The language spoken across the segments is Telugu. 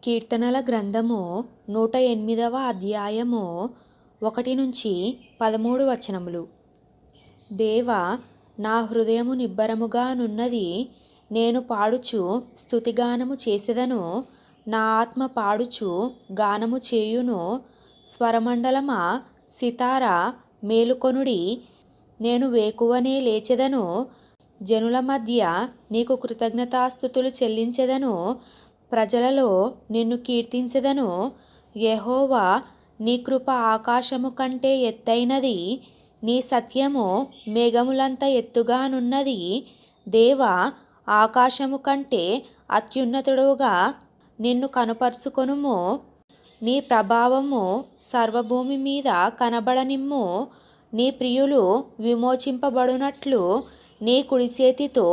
కీర్తనల గ్రంథము 108వ అధ్యాయము 1-13 వచనములు. దేవా, నా హృదయము నిబ్బరముగా నున్నది, నేను పాడుచు స్తుతిగానము చేసెదను. నా ఆత్మ పాడుచు గానము చేయును. స్వరమండలమా, సితార మేలుకొనుడి, నేను వేకువనే లేచెదను. జనుల మధ్య నీకు కృతజ్ఞతాస్తుతులు చెల్లించెదను. ప్రజలలో నిన్ను కీర్తించెదను. యెహోవా, నీ కృప ఆకాశము కంటే ఎత్తైనది, నీ సత్యము మేఘములంత ఎత్తుగానున్నది. దేవా, ఆకాశము కంటే అత్యున్నతుడవుగా నిన్ను కనుపరుచుకొనుము. నీ ప్రభావము సర్వభూమి మీద కనబడనిమ్ము. నీ ప్రియులు విమోచింపబడునట్లు నీ కుడిచేతితో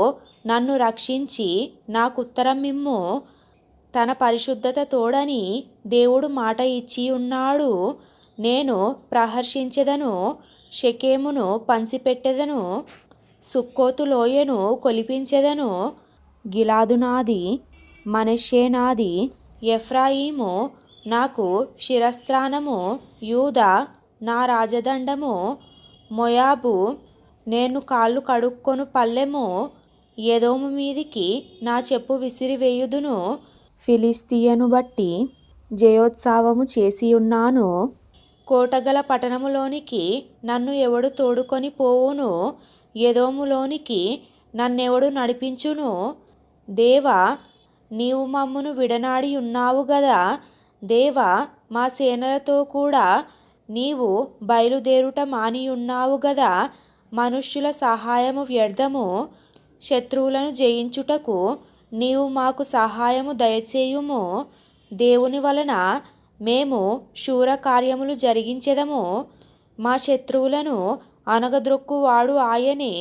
నన్ను రక్షించి నాకుత్తరమిమ్ము. తన పరిశుద్ధత తోడని దేవుడు మాట ఇచ్చియున్నాడు. నేను ప్రహర్షించెదను, షెకెమును పంచిపెట్టెదను, సుక్కోతు లోయను కొలిపించెదను. గిలాదు నాది, మనష్షే నాది, ఎఫ్రాయిము నాకు శిరస్త్రాణము, యూదా నా రాజదండము. మోయాబు నేను కాళ్ళు కడుక్కొను పల్లెము. ఎదోము మీదికి నా చెప్పు విసిరివేయుదును. ఫిలిష్తీయను బట్టి జయోత్సావము చేసియున్నాను. కోటగల పట్టణములోనికి నన్ను ఎవడు తోడుకొని పోవును? ఎదోములోనికి నన్నెవడు నడిపించును? దేవా, నీవు మమ్మును విడనాడి ఉన్నావు గదా. దేవా, మా సేనలతో కూడా నీవు బయలుదేరుట మానియున్నావు గదా. మనుష్యుల సహాయము వ్యర్థము. శత్రువులను జయించుటకు నీవు మాకు సహాయము దయచేయుము. దేవుని వలన మేము శూర కార్యములు జరిగించెదము. మా శత్రువులను అణగద్రొక్కువాడు ఆయనే.